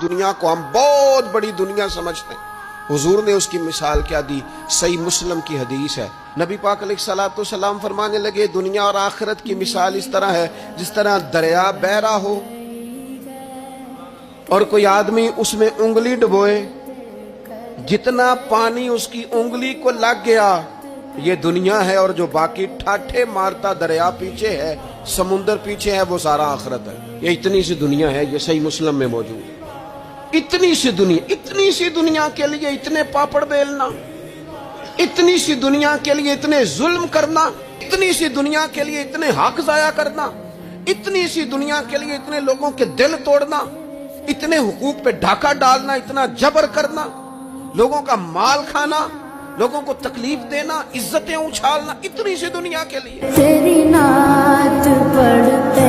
دنیا کو ہم بہت بڑی دنیا سمجھتے ہیں، حضور نے اس کی مثال کیا دی؟ صحیح مسلم کی حدیث ہے، نبی پاک علیہ الصلوۃ والسلام فرمانے لگے دنیا اور آخرت کی مثال اس طرح ہے جس طرح دریا بہ رہا ہو اور کوئی آدمی اس میں انگلی ڈبوئے، جتنا پانی اس کی انگلی کو لگ گیا یہ دنیا ہے، اور جو باقی ٹھاٹھے مارتا دریا پیچھے ہے، سمندر پیچھے ہے، وہ سارا آخرت ہے۔ یہ اتنی سی دنیا ہے، یہ صحیح مسلم میں موجود ہے۔ اتنی سی دنیا کے لیے اتنے پاپڑ بیلنا، اتنی سی دنیا کے لیے اتنے ظلم کرنا، اتنی سی دنیا کے لیے اتنے حق ضائع کرنا، اتنی سی دنیا کے لیے اتنے لوگوں کے دل توڑنا، اتنے حقوق پہ ڈھاکہ ڈالنا، اتنا جبر کرنا، لوگوں کا مال کھانا، لوگوں کو تکلیف دینا، عزتیں اچھالنا، اتنی سی دنیا کے لیے۔ تیری نعت پڑھتے